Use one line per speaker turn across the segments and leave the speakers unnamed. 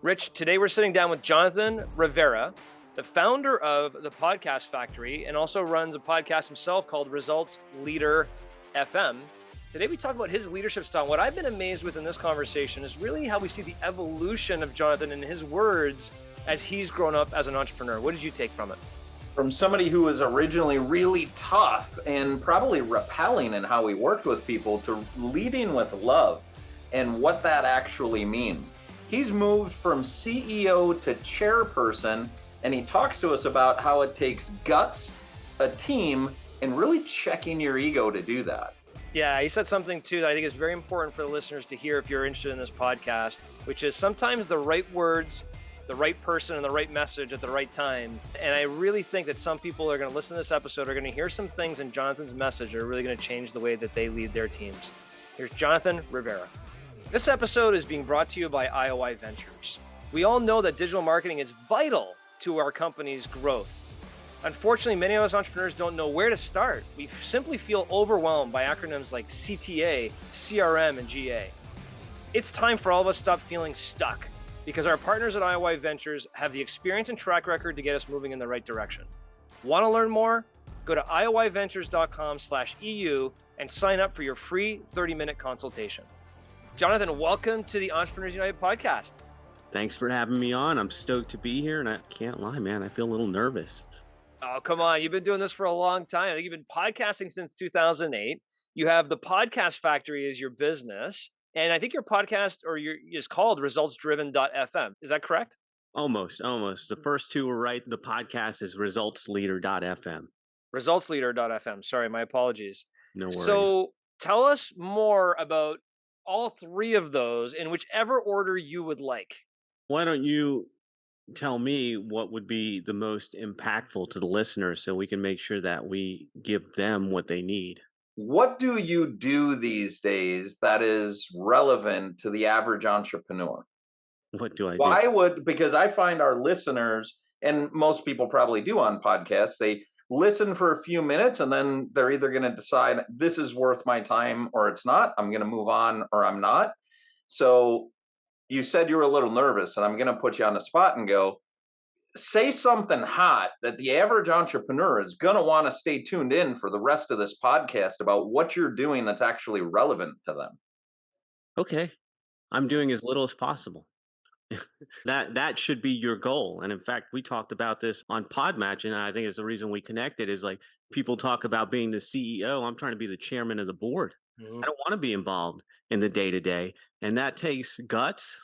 Rich, today we're sitting down with Jonathan Rivera, the founder of the Podcast Factory and also runs a podcast himself called Results Leader FM. Today we talk about his leadership style. What I've been amazed with in this conversation is really how we see the evolution of Jonathan and his words as he's grown up as an entrepreneur. What did you take from it?
From somebody who was originally really tough and probably repelling in how he worked with people to leading with love and what that actually means. He's moved from CEO to chairperson, and he talks to us about how it takes guts, a team, and really checking your ego to do that.
Yeah, he said something too that I think is very important for the listeners to hear if you're interested in this podcast, which is sometimes the right words, the right person, and the right message at the right time. And I really think that some people are going to listen to this episode are going to hear some things in Jonathan's message that are really going to change the way that they lead their teams. Here's Jonathan Rivera. This episode is being brought to you by IOI Ventures. We all know that digital marketing is vital to our company's growth. Unfortunately, many of us entrepreneurs don't know where to start. We simply feel overwhelmed by acronyms like CTA, CRM, and GA. It's time for all of us to stop feeling stuck because our partners at IOI Ventures have the experience and track record to get us moving in the right direction. Want to learn more? Go to ioiventures.com/EU and sign up for your free 30-minute consultation. Jonathan, welcome to the Entrepreneurs United podcast.
Thanks for having me on. I'm stoked to be here, and I can't lie, man. I feel a little nervous.
Oh, come on. You've been doing this for a long time. I think you've been podcasting since 2008. You have the Podcast Factory as your business, and I think your podcast is called resultsdriven.fm. Is that correct?
Almost. The first two were right. The podcast is resultsleader.fm.
Resultsleader.fm. Sorry, my apologies.
No worries.
So tell us more about all three of those in whichever order you would like.
Why don't you tell me what would be the most impactful to the listeners so we can make sure that we give them what they need?
What do you do these days that is relevant to the average entrepreneur?
What do I do?
Because I find our listeners, and most people probably do on podcasts, they listen for a few minutes and then they're either going to decide this is worth my time or it's not. I'm going to move on or I'm not. So you said you were a little nervous, and I'm going to put you on the spot and go, say something hot that the average entrepreneur is going to want to stay tuned in for the rest of this podcast about what you're doing that's actually relevant to them.
Okay. I'm doing as little as possible. That should be your goal. And in fact, we talked about this on Podmatch, and I think it's the reason we connected is like people talk about being the CEO. I'm trying to be the chairman of the board.
Mm-hmm.
I don't want to be involved in the day-to-day. And that takes guts,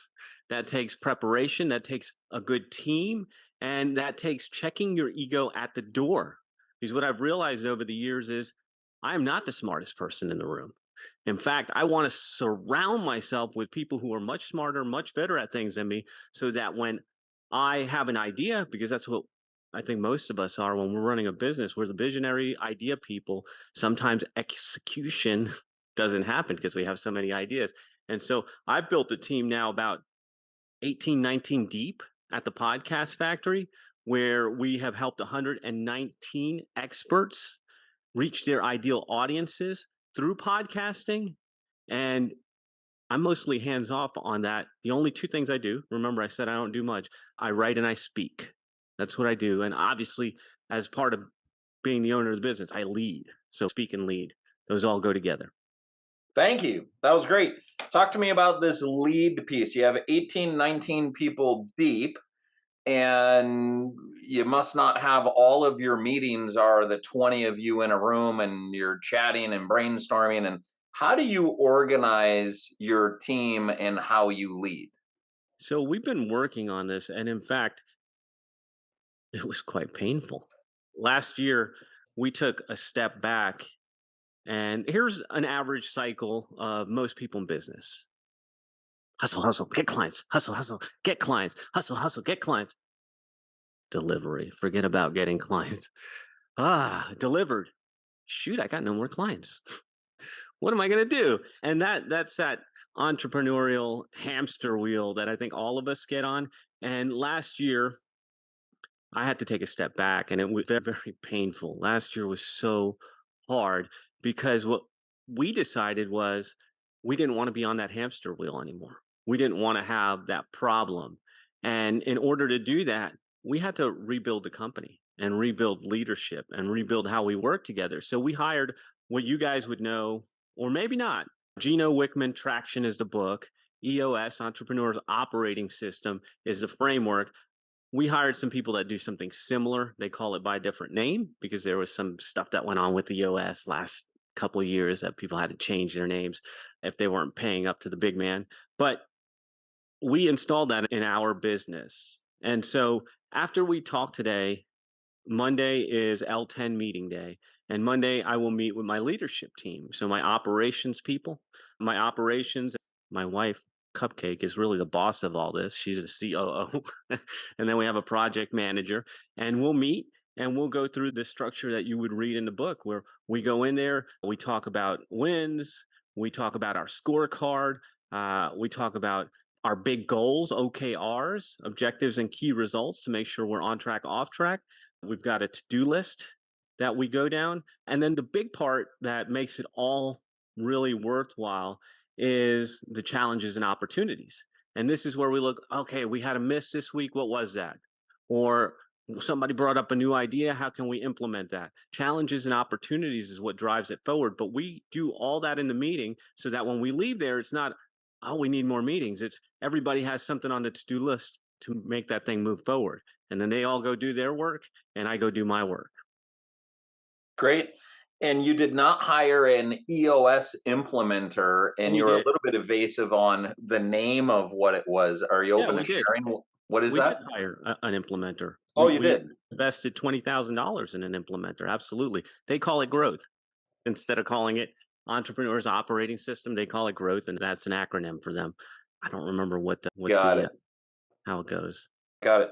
that takes preparation, that takes a good team, and that takes checking your ego at the door. Because what I've realized over the years is I am not the smartest person in the room. In fact, I want to surround myself with people who are much smarter, much better at things than me, so that when I have an idea, because that's what I think most of us are when we're running a business, we're the visionary idea people. Sometimes execution doesn't happen because we have so many ideas. And so I've built a team now about 18, 19 deep at the Podcast Factory, where we have helped 119 experts reach their ideal audiences through podcasting. And I'm mostly hands off on that. The only two things I do, remember I said I don't do much, I write and I speak. That's what I do. And obviously, as part of being the owner of the business, I lead. So speak and lead, those all go together.
Thank you. That was great. Talk to me about this lead piece. You have 18, 19 people deep, and you must not have all of your meetings are the 20 of you in a room and you're chatting and brainstorming. And how do you organize your team and how you lead?
So we've been working on this. And in fact, it was quite painful. Last year, we took a step back. And here's an average cycle of most people in business. Hustle, hustle, get clients. Hustle, hustle, get clients. Hustle, hustle, get clients. Delivery. Forget about getting clients. Delivered. Shoot, I got no more clients. What am I going to do? And that's that entrepreneurial hamster wheel that I think all of us get on. And last year, I had to take a step back, and it was very, very painful. Last year was so hard because what we decided was we didn't want to be on that hamster wheel anymore. We didn't want to have that problem. And in order to do that, we had to rebuild the company and rebuild leadership and rebuild how we work together. So we hired what you guys would know, or maybe not. Gino Wickman, Traction is the book. EOS, Entrepreneur's Operating System, is the framework. We hired some people that do something similar. They call it by a different name because there was some stuff that went on with the EOS last couple of years that people had to change their names if they weren't paying up to the big man. But we installed that in our business. And so after we talk today, Monday is L10 meeting day. And Monday, I will meet with my leadership team. So, my operations people, my operations, my wife, Cupcake, is really the boss of all this. She's a COO. And then we have a project manager. And we'll meet and we'll go through the structure that you would read in the book, where we go in there, we talk about wins, we talk about our scorecard, we talk about our big goals, OKRs, objectives and key results, to make sure we're on track, off track. We've got a to-do list that we go down. And then the big part that makes it all really worthwhile is the challenges and opportunities. And this is where we look, okay, we had a miss this week. What was that? Or somebody brought up a new idea. How can we implement that? Challenges and opportunities is what drives it forward. But we do all that in the meeting so that when we leave there, it's not, oh, we need more meetings. It's everybody has something on the to-do list to make that thing move forward. And then they all go do their work and I go do my work.
Great. And you did not hire an EOS implementer, and
We
you were a
did.
little bit evasive on the name of what it was. Are you
Yeah,
open to
we did.
sharing? What is
We did
that?
hire an implementer.
Oh,
We
you
we
did.
invested $20,000 in an implementer. Absolutely. They call it growth instead of calling it Entrepreneur's Operating System. They call it growth, and that's an acronym for them. I don't remember what
Got
the
it.
how it goes.
Got it.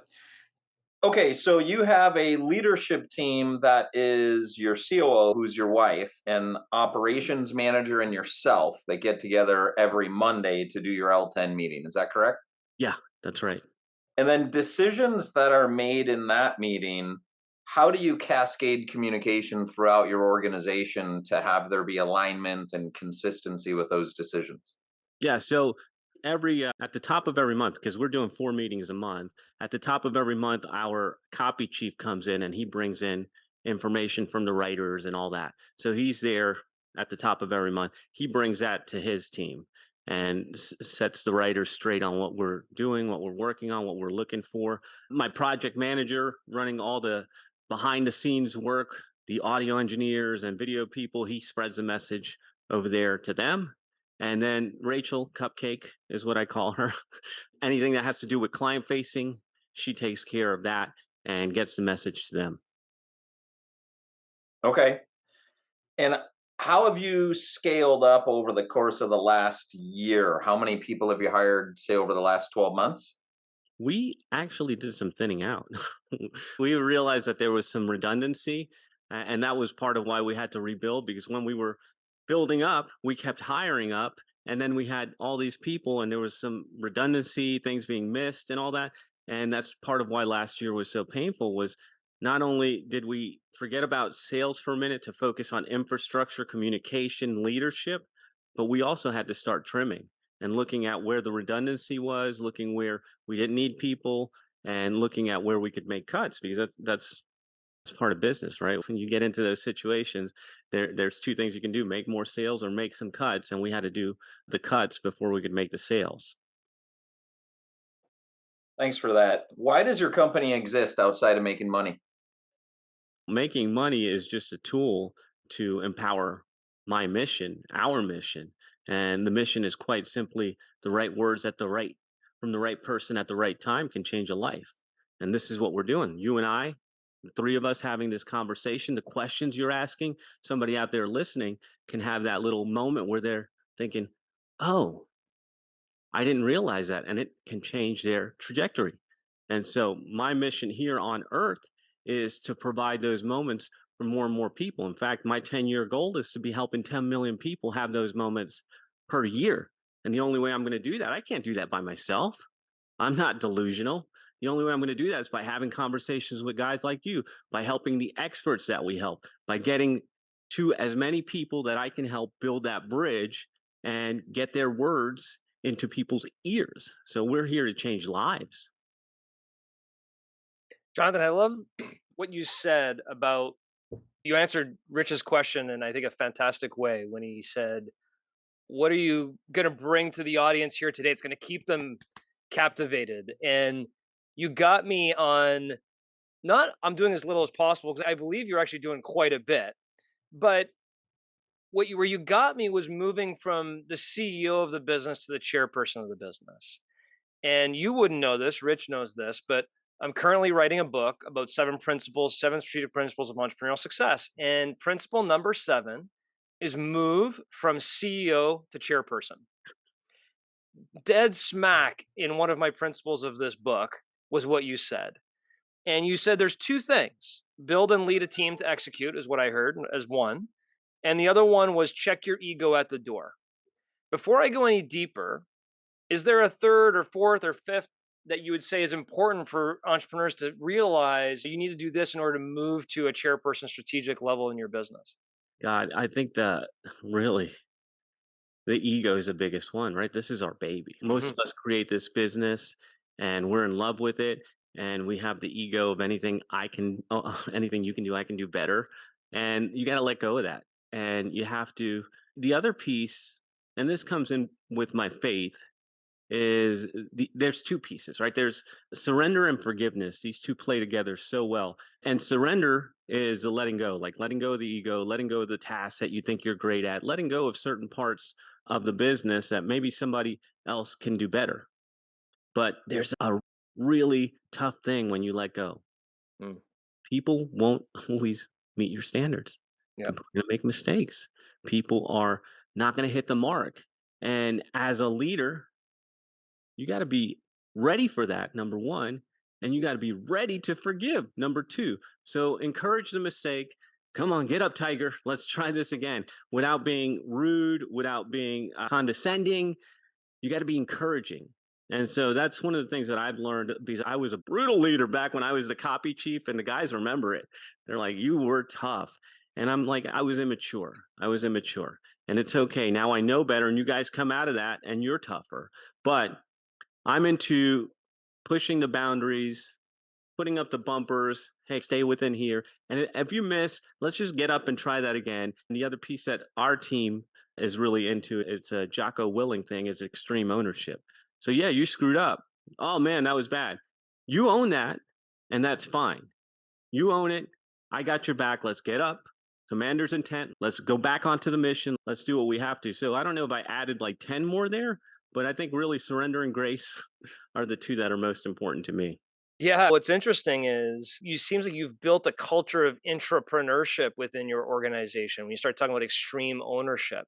Okay, so you have a leadership team that is your COO, who's your wife, and operations manager and yourself that get together every Monday to do your L10 meeting. Is that correct?
Yeah, that's right.
And then decisions that are made in that meeting, how do you cascade communication throughout your organization to have there be alignment and consistency with those decisions?
Yeah, so every at the top of every month, because we're doing 4 meetings a month, at the top of every month, our copy chief comes in and he brings in information from the writers and all that. So he's there at the top of every month. He brings that to his team and sets the writers straight on what we're doing, what we're working on, what we're looking for. My project manager running all the behind the scenes work, the audio engineers and video people, he spreads the message over there to them. And then Rachel, Cupcake is what I call her. Anything that has to do with client facing, she takes care of that and gets the message to them.
Okay. And how have you scaled up over the course of the last year? How many people have you hired, say, over the last 12 months?
We actually did some thinning out. We realized that there was some redundancy, and that was part of why we had to rebuild, because when we were building up, we kept hiring up, and then we had all these people, and there was some redundancy, things being missed, and all that. And that's part of why last year was so painful. Was not only did we forget about sales for a minute to focus on infrastructure, communication, leadership, but we also had to start trimming and looking at where the redundancy was, looking where we didn't need people, and looking at where we could make cuts, because that's part of business, right? When you get into those situations, there's two things you can do: make more sales or make some cuts. And we had to do the cuts before we could make the sales.
Thanks for that. Why does your company exist outside of making money?
Making money is just a tool to empower my mission, our mission. And the mission is quite simply the right words at the right from the right person at the right time can change a life. And this is what we're doing. You and I, the three of us having this conversation, the questions you're asking, somebody out there listening can have that little moment where they're thinking, oh, I didn't realize that, and it can change their trajectory. And so, my mission here on Earth is to provide those moments for more and more people. In fact, my 10-year goal is to be helping 10 million people have those moments per year. And the only way I'm going to do that, I can't do that by myself. I'm not delusional. The only way I'm going to do that is by having conversations with guys like you, by helping the experts that we help, by getting to as many people that I can help build that bridge and get their words into people's ears. So we're here to change lives.
Jonathan, I love what you said about you answered Rich's question in I think a fantastic way when he said, "What are you going to bring to the audience here today? It's going to keep them captivated." And you got me on not I'm doing as little as possible because I believe you're actually doing quite a bit. But what you where you got me was moving from the CEO of the business to the chairperson of the business. And you wouldn't know this, Rich knows this, but I'm currently writing a book about seven strategic principles of entrepreneurial success. And principle number 7 is move from CEO to chairperson. Dead smack in one of my principles of this book was what you said. And you said there's two things: build and lead a team to execute, is what I heard as one. And the other one was check your ego at the door. Before I go any deeper, is there a third or fourth or fifth that you would say is important for entrepreneurs to realize you need to do this in order to move to a chairperson strategic level in your business?
God, I think that really the ego is the biggest one, right? This is our baby. Most
Hmm.
of us create this business and we're in love with it. And we have the ego of anything I can, anything you can do, I can do better. And you got to let go of that. And you have to, the other piece, and this comes in with my faith, is there's two pieces, right? There's surrender and forgiveness. These two play together so well. And surrender is the letting go, like letting go of the ego, letting go of the tasks that you think you're great at, letting go of certain parts of the business that maybe somebody else can do better. But there's a really tough thing when you let go.
Mm,
People won't always meet your standards.
yeah.
People are going to make mistakes. People are not going to hit the mark. And as a leader, you got to be ready for that, number one, and you got to be ready to forgive, number two. So encourage the mistake. Come on, get up, Tiger. Let's try this again without being rude, without being condescending. You got to be encouraging. And so that's one of the things that I've learned because I was a brutal leader back when I was the copy chief, and the guys remember it. They're like, you were tough. And I'm like, I was immature. I was immature. And it's okay. Now I know better, and you guys come out of that and you're tougher. But I'm into pushing the boundaries, putting up the bumpers. Hey, stay within here. And if you miss, let's just get up and try that again. And the other piece that our team is really into, it's a Jocko Willing thing, is extreme ownership. So yeah, you screwed up. Oh man, that was bad. You own that, and that's fine. You own it. I got your back. Let's get up. Commander's intent. Let's go back onto the mission. Let's do what we have to. So I don't know if I added like 10 more there, but I think really surrender and grace are the two that are most important to me.
Yeah. What's interesting is you seems like you've built a culture of intrapreneurship within your organization. When you start talking about extreme ownership,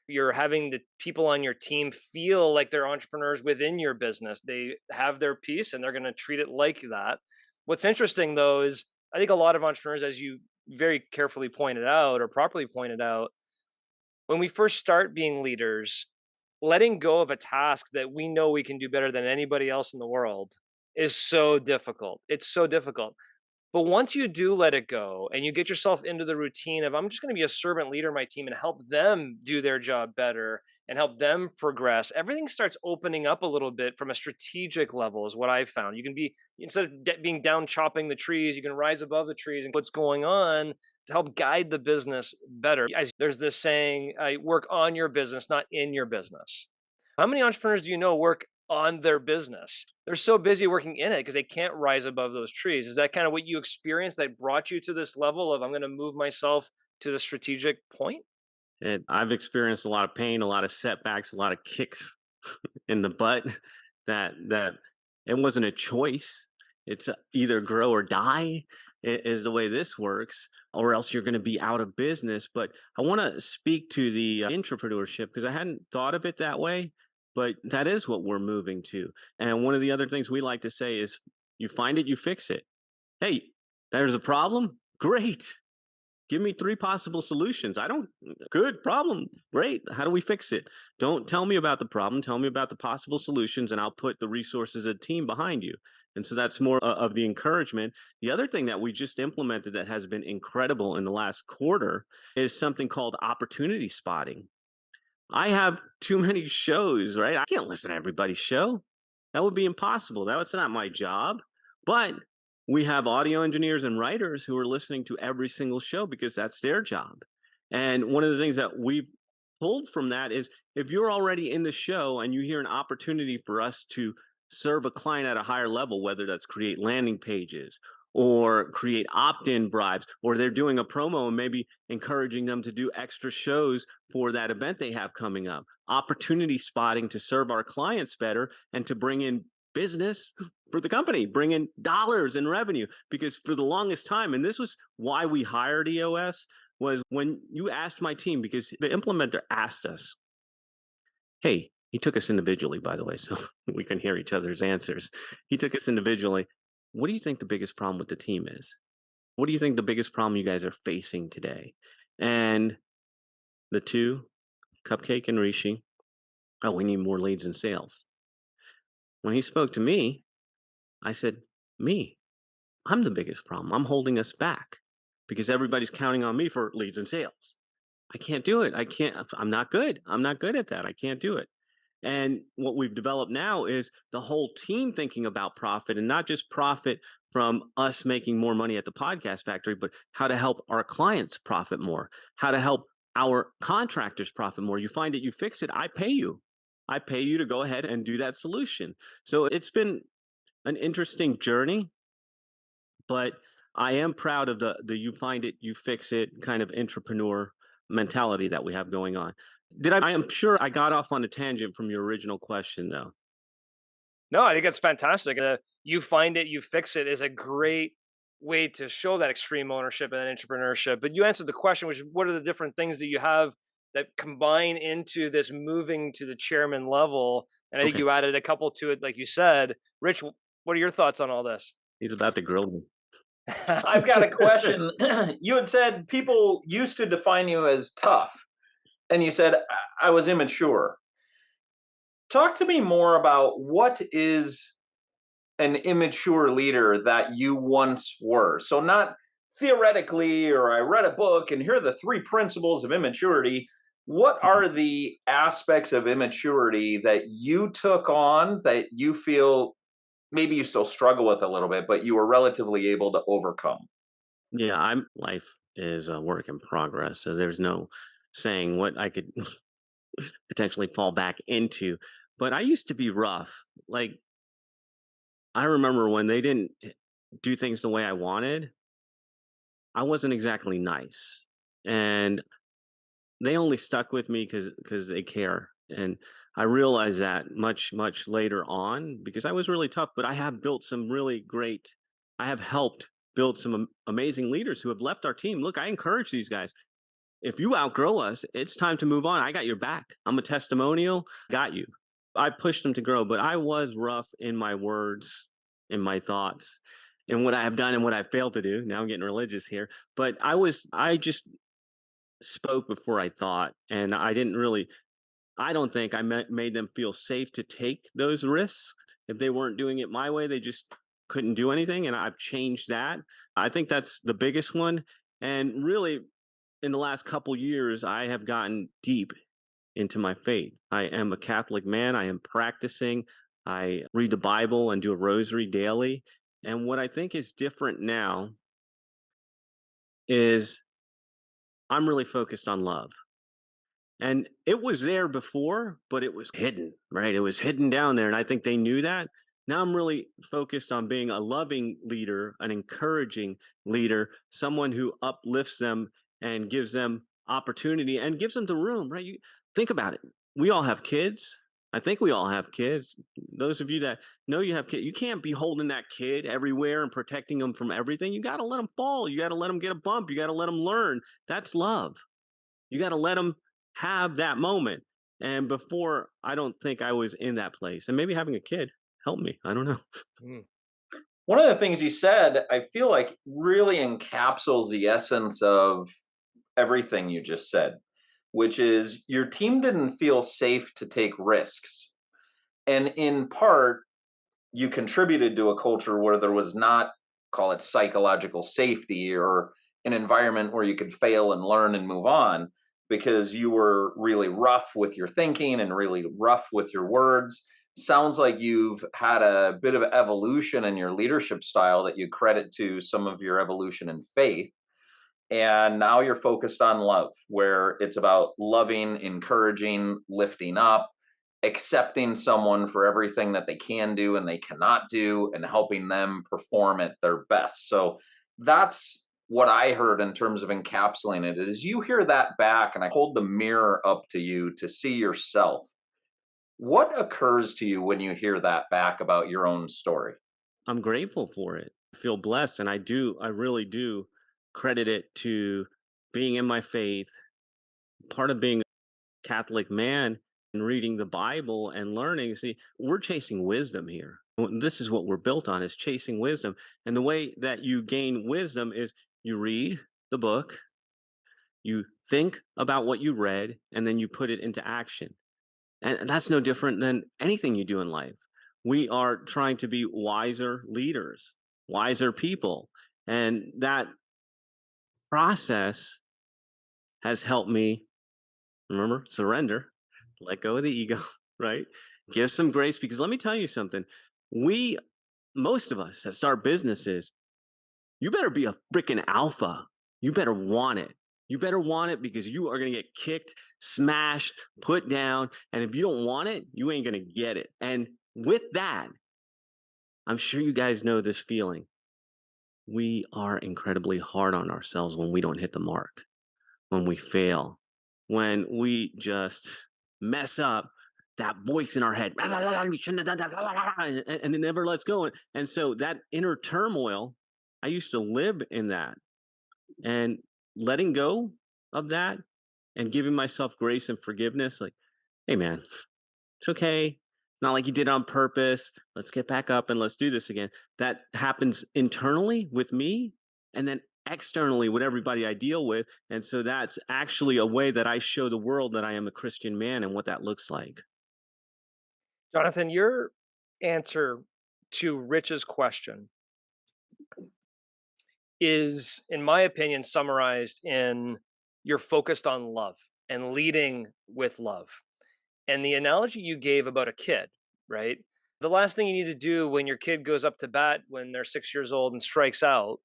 you're having the people on your team feel like they're entrepreneurs within your business. They have their piece and they're going to treat it like that. What's interesting though is I think a lot of entrepreneurs, as you very carefully pointed out or properly pointed out, when we first start being leaders, letting go of a task that we know we can do better than anybody else in the world is so difficult. It's so difficult. But once you do let it go and you get yourself into the routine of, I'm just going to be a servant leader in my team and help them do their job better and help them progress, everything starts opening up a little bit from a strategic level, is what I've found. You can be, instead of being down chopping the trees, you can rise above the trees and what's going on to help guide the business better. There's this saying, work on your business, not in your business. How many entrepreneurs do you know work on their business? They're so busy working in it because they can't rise above those trees. Is that kind of what you experienced that brought you to this level of I'm going to move myself to the strategic point?
And I've experienced a lot of pain, a lot of setbacks, a lot of kicks in the butt that it wasn't a choice. It's either grow or die is the way this works, or else you're going to be out of business. But I want to speak to the entrepreneurship because I hadn't thought of it that way, but that is what we're moving to. And one of the other things we like to say is you find it, you fix it. Hey, there's a problem. Great. Give me three possible solutions. I don't, good problem. Great. How do we fix it? Don't tell me about the problem. Tell me about the possible solutions, and I'll put the resources of the team behind you. And so that's more of the encouragement. The other thing that we just implemented that has been incredible in the last quarter is something called opportunity spotting. I have too many shows, right? I can't listen to everybody's show. That would be impossible. That was not my job. But we have audio engineers and writers who are listening to every single show because that's their job. And one of the things that we've pulled from that is if you're already in the show and you hear an opportunity for us to serve a client at a higher level, whether that's create landing pages or create opt-in bribes, or they're doing a promo and maybe encouraging them to do extra shows for that event they have coming up, opportunity spotting to serve our clients better and to bring in business for the company, bring in dollars in revenue. Because for the longest time, and this was why we hired EOS, was when you asked my team, because the implementer asked us, hey, he took us individually, by the way, so we can hear each other's answers. He took us individually. What do you think the biggest problem with the team is? What do you think the biggest problem you guys are facing today? And the two, Cupcake and Rishi, oh, we need more leads and sales. When he spoke to me, I said, me, I'm the biggest problem. I'm holding us back because everybody's counting on me for leads and sales. I can't do it. I can't. I'm not good. I'm not good at that. I can't do it. And what we've developed now is the whole team thinking about profit, and not just profit from us making more money at the podcast factory, but how to help our clients profit more, how to help our contractors profit more. You find it, you fix it, I pay you. I pay you to go ahead and do that solution. So it's been an interesting journey, but I am proud of the you find it, you fix it kind of entrepreneur mentality that we have going on. I am sure I got off on a tangent from your original question though.
No, I think that's fantastic. You find it, you fix it is a great way to show that extreme ownership and that entrepreneurship. But you answered the question, which is what are the different things that you have that combine into this moving to the chairman level? And I think
Okay.
you added a couple to it, like you said. Rich, what are your thoughts on all this?
He's about to grill me.
I've got a question. You had said people used to define you as tough, and you said I was immature. Talk to me more about what is an immature leader that you once were. So, not theoretically, or I read a book and here are the three principles of immaturity. What are the aspects of immaturity that you took on that you feel maybe you still struggle with a little bit, but you were relatively able to overcome?
Yeah, I'm life is a work in progress. So there's no saying what I could potentially fall back into. But I used to be rough. Like I remember when they didn't do things the way I wanted, I wasn't exactly nice. And they only stuck with me because they care. And I realized that much later on because I was really tough, but I have built some really great I have helped build some amazing leaders who have left our team. Look, I encourage these guys. If you outgrow us, it's time to move on. I got your back. I'm a testimonial. Got you. I pushed them to grow, but I was rough in my words, in my thoughts, in what I have done and what I failed to do. Now I'm getting religious here, but I just spoke before I thought, and I didn't really. I don't think made them feel safe to take those risks. If they weren't doing it my way, they just couldn't do anything, and I've changed that. I think that's the biggest one, and really in the last couple years, I have gotten deep into my faith. I am a Catholic man. I am practicing. I read the Bible and do a rosary daily. And what I think is different now is I'm really focused on love. And it was there before, but it was hidden, right? It was hidden down there. And I think they knew that. Now I'm really focused on being a loving leader, an encouraging leader, someone who uplifts them and gives them opportunity and gives them the room, right? You think about it. We all have kids. I think we all have kids. Those of you that know you have kids, you can't be holding that kid everywhere and protecting them from everything. You got to let them fall. You got to let them get a bump. You got to let them learn. That's love. You got to let them have that moment. And before, I don't think I was in that place. And maybe having a kid helped me. I don't know.
Mm.
One of the things you said, I feel like really encapsulates the essence of everything you just said, which is your team didn't feel safe to take risks. And in part, you contributed to a culture where there was not, call it psychological safety, or an environment where you could fail and learn and move on, because you were really rough with your thinking and really rough with your words. sounds like you've had a bit of evolution in your leadership style that you credit to some of your evolution in faith. And now you're focused on love, where it's about loving, encouraging, lifting up, accepting someone for everything that they can do and they cannot do, and helping them perform at their best. So that's what I heard in terms of encapsulating it. Is you hear that back, and I hold the mirror up to you to see yourself. What occurs to you when you hear that back about your own story?
I'm grateful for it. I feel blessed. And I really do credit it to being in my faith, part of being a Catholic man and reading the Bible and learning. See, we're chasing wisdom here. This is what we're built on, is chasing wisdom. And the way that you gain wisdom is you read the book, you think about what you read, and then you put it into action. And that's no different than anything you do in life. We are trying to be wiser leaders, wiser people. And that process has helped me, remember, surrender, let go of the ego, right? Give some grace, because let me tell you something. We, most of us that start businesses, you better be a freaking alpha. You better want it. You better want it, because you are going to get kicked, smashed, put down. And if you don't want it, you ain't going to get it. And with that, I'm sure you guys know this feeling. We are incredibly hard on ourselves when we don't hit the mark, when we fail, when we just mess up. That voice in our head, we shouldn't have done that, and it never lets go. And so that inner turmoil, I used to live in that, and letting go of that and giving myself grace and forgiveness, like, hey man, it's okay. It's not like you did it on purpose. Let's get back up and let's do this again. That happens internally with me, and then externally with everybody I deal with. And so that's actually a way that I show the world that I am a Christian man and what that looks like.
Jonathan, your answer to Rich's question is, in my opinion, summarized in you're focused on love and leading with love. And the analogy you gave about a kid, right? The last thing you need to do when your kid goes up to bat when they're 6 years old and strikes out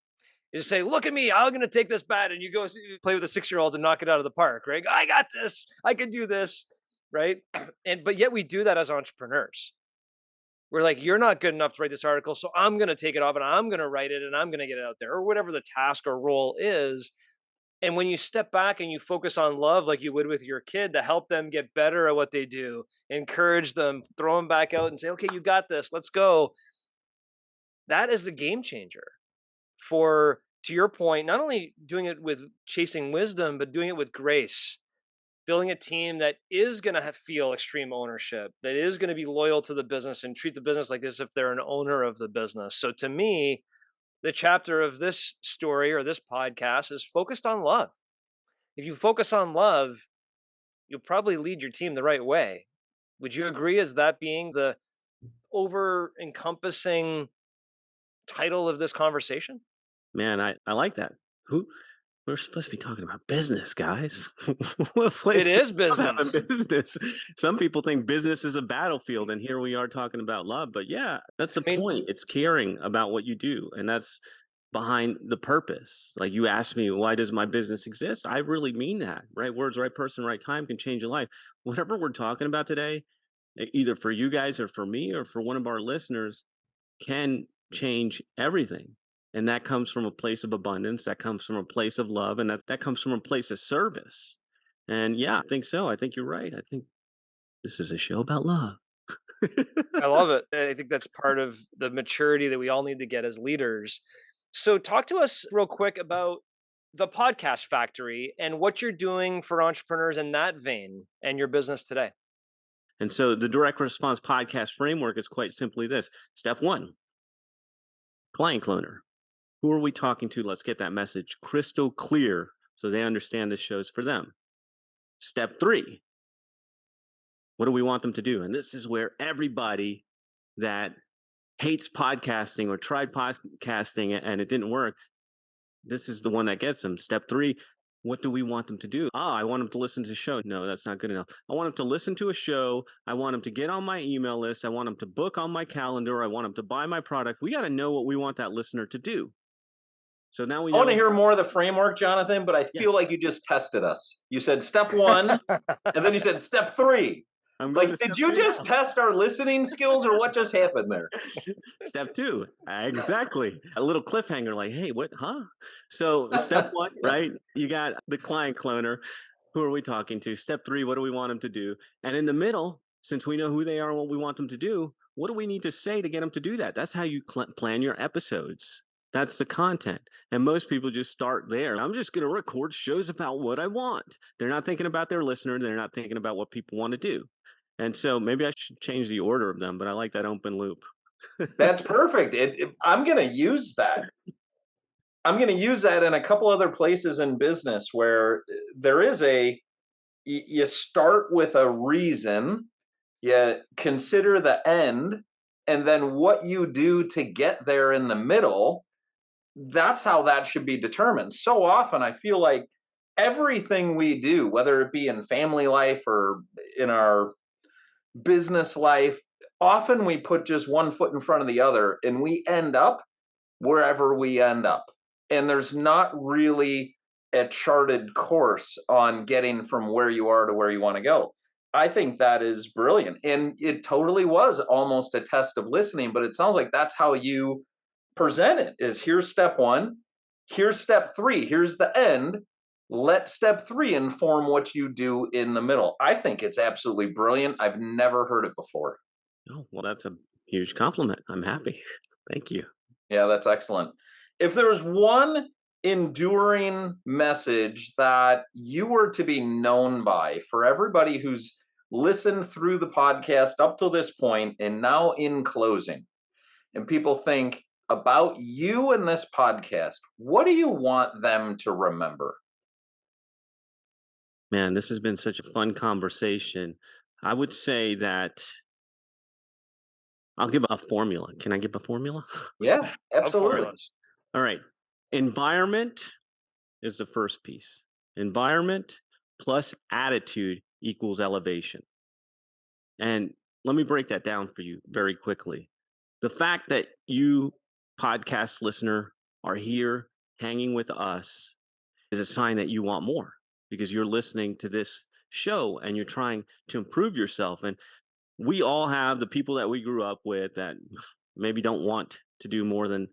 is say, "Look at me, I'm going to take this bat," and you go play with the 6 year olds and knock it out of the park, right? I got this, I can do this, right? And but yet we do that as entrepreneurs. We're like, "You're not good enough to write this article, so I'm going to take it off and I'm going to write it and I'm going to get it out there," or whatever the task or role is. And when you step back and you focus on love like you would with your kid to help them get better at what they do, encourage them, throw them back out and say, "Okay, you got this, let's go." That is a game changer for, to your point, not only doing it with chasing wisdom, but doing it with grace, building a team that is going to feel extreme ownership, that is going to be loyal to the business and treat the business like as if they're an owner of the business. So to me, the chapter of this story or this podcast is focused on love. If you focus on love, you'll probably lead your team the right way. Would you agree as that being the over encompassing title of this conversation?
Man, I like that. Who We're supposed to be talking about business, guys. What
It
place
is
is having
business.
business? Some people think business is a battlefield, and here we are talking about love. But yeah, that's the
I mean,
point. It's caring about what you do, and that's behind the purpose. Like you asked me, why does my business exist? I really mean that. Right words, right person, right time can change a life. Whatever we're talking about today, either for you guys or for me or for one of our listeners, can change everything. And that comes from a place of abundance, that comes from a place of love, and that comes from a place of service. And yeah, I think so. I think you're right. I think this is a show about love.
I love it. I think that's part of the maturity that we all need to get as leaders. So, talk to us real quick about the podcast factory and what you're doing for entrepreneurs in that vein and your business today.
And so the direct response podcast framework is quite simply this. Step one, client cloner. Who are we talking to? Let's get that message crystal clear so they understand this show's for them. Step three, what do we want them to do? And this is where everybody that hates podcasting or tried podcasting and it didn't work, this is the one that gets them. Step three, What do we want them to do? I want them to listen to a show. No, that's not good enough. I want them to listen to a show. I want them to get on my email list. I want them to book on my calendar. I want them to buy my product. We got to know what we want that listener to do. So now we
I want to
know.
hear more of the framework, Jonathan, but I
Yeah.
feel like you just tested us. You said step 1, and then you said step 3.
I'm going
Like,
to
did
step
you
2
just
now.
test our listening skills, or what just happened there?
Step 2, exactly. A little cliffhanger, like, hey, what, huh? So step 1, right? You got the client cloner. Who are we talking to? Step 3, what do we want them to do? And in the middle, since we know who they are and what we want them to do, what do we need to say to get them to do that? That's how you plan your episodes. That's the content. And most people just start there. I'm just going to record shows about what I want. They're not thinking about their listener. They're not thinking about what people want to do. And so maybe I should change the order of them, but I like that open loop.
That's perfect. I'm going to use that. I'm going to use that in a couple other places in business where there is you start with a reason, you consider the end, and then what you do to get there in the middle. That's how that should be determined. So often I feel like everything we do, whether it be in family life or in our business life, often we put just one foot in front of the other and we end up wherever we end up. And there's not really a charted course on getting from where you are to where you want to go. I think that is brilliant. And it totally was almost a test of listening, but it sounds like that's how you present it is here's step 1, here's step 3, here's the end. Let step 3 inform what you do in the middle. I think it's absolutely brilliant. I've never heard it before.
Oh, well, that's a huge compliment. I'm happy. Thank you.
Yeah, that's excellent. If there's one enduring message that you were to be known by for everybody who's listened through the podcast up to this point and now in closing, and people think about you and this podcast, what do you want them to remember?
Man, this has been such a fun conversation. I would say that I'll give a formula. Can I give a formula?
Yeah,
Love
absolutely.
formulas.
All right. Environment is the first piece. Environment plus attitude equals elevation. And let me break that down for you very quickly. The fact that you, podcast listener, are here hanging with us is a sign that you want more because you're listening to this show and you're trying to improve yourself. And we all have the people that we grew up with that maybe don't want to do more than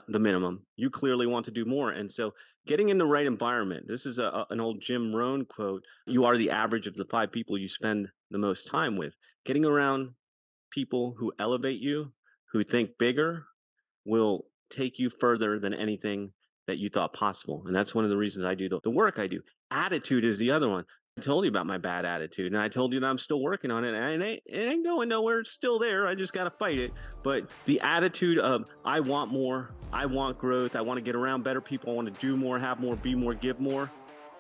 the minimum. You clearly want to do more. And so getting in the right environment, this is an old Jim Rohn quote. You are the average of the 5 people you spend the most time with. Getting around people who elevate you, who think bigger, will take you further than anything that you thought possible. And that's one of the reasons I do the work I do. Attitude is the other one. I told you about my bad attitude, and I told you that I'm still working on it, and it ain't going nowhere. It's still there. I just got to fight it. But the attitude of I want more, I want growth, I want to get around better people, I want to do more, have more, be more, give more.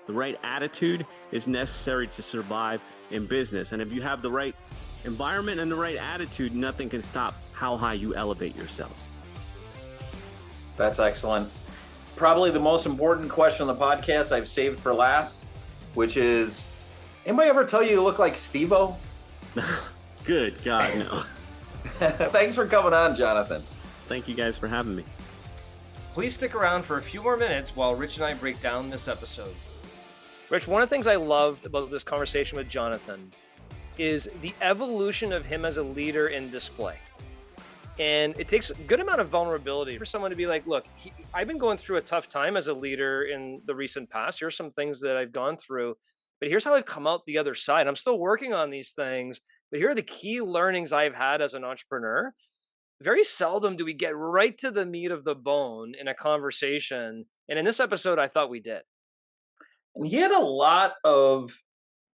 The right attitude is necessary to survive in business. And if you have the right environment and the right attitude, nothing can stop how high you elevate yourself.
That's excellent. Probably the most important question on the podcast I've saved for last, which is, anybody ever tell you look like Steve-O?
Good God, no.
Thanks for coming on, Jonathan.
Thank you guys for having me.
Please stick around for a few more minutes while Rich and I break down this episode. Rich, one of the things I loved about this conversation with Jonathan is the evolution of him as a leader in display. And it takes a good amount of vulnerability for someone to be like, look, I've been going through a tough time as a leader in the recent past. Here's some things that I've gone through, but here's how I've come out the other side. I'm still working on these things, but here are the key learnings I've had as an entrepreneur. Very seldom do we get right to the meat of the bone in a conversation. And in this episode, I thought we did.
And he had a lot of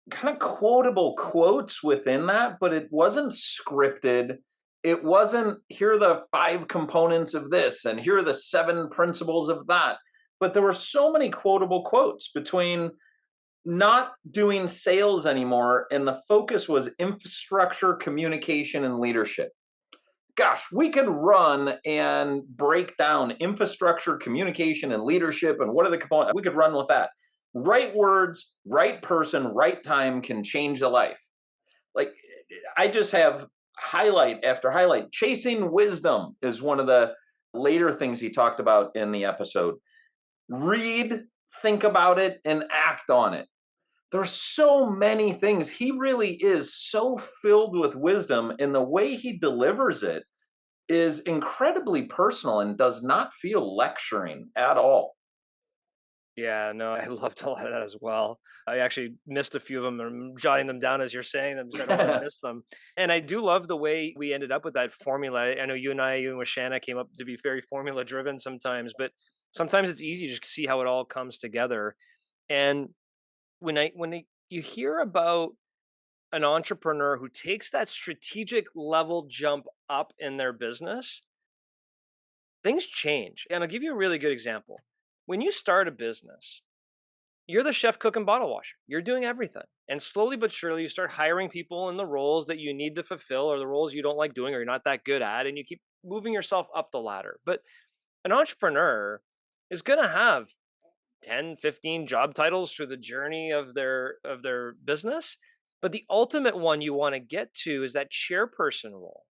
kind of quotable quotes within that, but it wasn't scripted. It wasn't, here are the 5 components of this, and here are the 7 principles of that. But there were so many quotable quotes between not doing sales anymore, and the focus was infrastructure, communication, and leadership. Gosh, we could run and break down infrastructure, communication, and leadership, and what are the components. We could run with that. Right words, right person, right time can change a life. Like, I just have highlight after highlight. Chasing wisdom is one of the later things he talked about in the episode. Read, think about it, and act on it. There's so many things. He really is so filled with wisdom, and the way he delivers it is incredibly personal and does not feel lecturing at all.
Yeah, no, I loved a lot of that as well. I actually missed a few of them. I'm jotting them down as you're saying them, so I don't want to miss them. And I do love the way we ended up with that formula. I know you and with Shanna came up to be very formula driven sometimes, but sometimes it's easy to just see how it all comes together. And you hear about an entrepreneur who takes that strategic level jump up in their business, things change. And I'll give you a really good example. When you start a business, you're the chef, cook, and bottle washer. You're doing everything. And slowly but surely, you start hiring people in the roles that you need to fulfill or the roles you don't like doing or you're not that good at. And you keep moving yourself up the ladder. But an entrepreneur is going to have 10, 15 job titles through the journey of their business. But the ultimate one you want to get to is that chairperson role,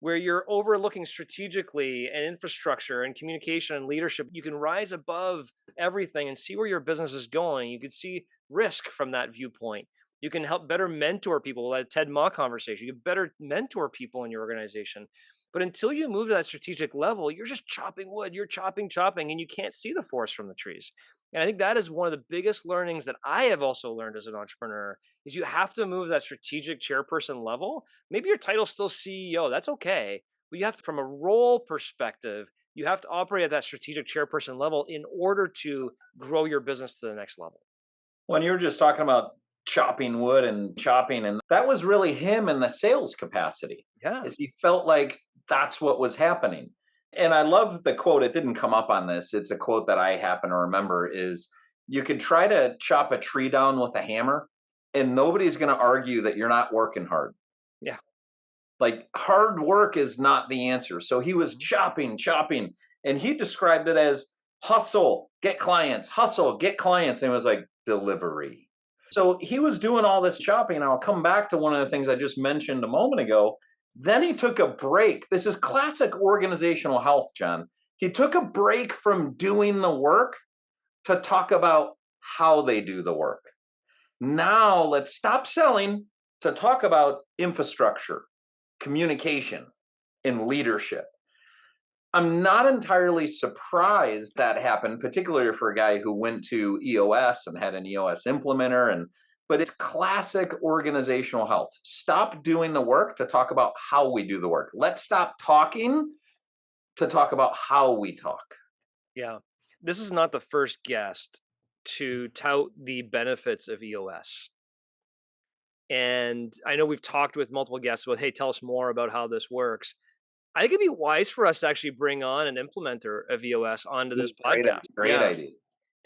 where you're overlooking strategically and infrastructure and communication and leadership. You can rise above everything and see where your business is going. You can see risk from that viewpoint. You can help better mentor people, like Ted Ma conversation. You can better mentor people in your organization. But until you move to that strategic level, you're just chopping wood, you're chopping, and you can't see the forest from the trees. And I think that is one of the biggest learnings that I have also learned as an entrepreneur is you have to move that strategic chairperson level. Maybe your title's still CEO, that's okay. But you have to, from a role perspective, you have to operate at that strategic chairperson level in order to grow your business to the next level.
When you were just talking about chopping wood and chopping, and that was really him in the sales capacity.
Yeah.
Is he felt like that's what was happening. And I love the quote. It didn't come up on this. It's a quote that I happen to remember is you could try to chop a tree down with a hammer and nobody's going to argue that you're not working hard.
Yeah.
Like hard work is not the answer. So he was chopping, and he described it as hustle, get clients, hustle, get clients. And it was like delivery. So he was doing all this chopping. I'll come back to one of the things I just mentioned a moment ago. Then he took a break. This is classic organizational health, John. He took a break from doing the work to talk about how they do the work. Now let's stop selling to talk about infrastructure, communication, and leadership. I'm not entirely surprised that happened, particularly for a guy who went to EOS and had an EOS implementer, but it's classic organizational health. Stop doing the work to talk about how we do the work. Let's stop talking to talk about how we talk.
Yeah. This is not the first guest to tout the benefits of EOS. And I know we've talked with multiple guests about, hey, tell us more about how this works. I think it'd be wise for us to actually bring on an implementer of EOS onto this podcast.
Great idea.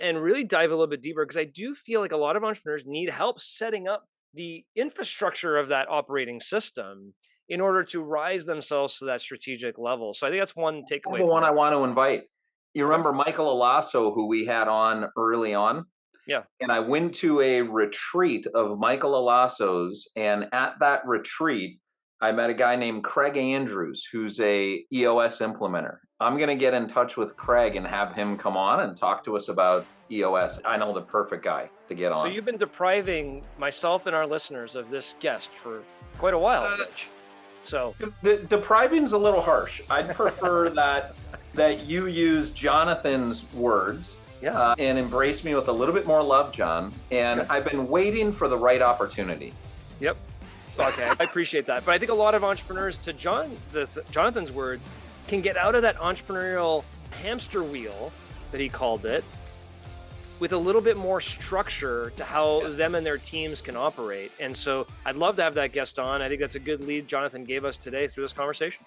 And really dive a little bit deeper, because I do feel like a lot of entrepreneurs need help setting up the infrastructure of that operating system in order to rise themselves to that strategic level. So I think that's one takeaway.
The one I want to invite. You remember Michael Alasso, who we had on early on?
Yeah.
And I went to a retreat of Michael Alasso's, and at that retreat, I met a guy named Craig Andrews, who's a EOS implementer. I'm going to get in touch with Craig and have him come on and talk to us about EOS. I know the perfect guy to get on.
So you've been depriving myself and our listeners of this guest for quite a while, Rich. So
depriving's a little harsh. I'd prefer that you use Jonathan's words.
Yeah.
And embrace me with a little bit more love, John. And I've been waiting for the right opportunity.
Yep. Okay, I appreciate that. But I think a lot of entrepreneurs, to Jonathan's words, can get out of that entrepreneurial hamster wheel that he called it with a little bit more structure to how them and their teams can operate. And so I'd love to have that guest on. I think that's a good lead Jonathan gave us today through this conversation.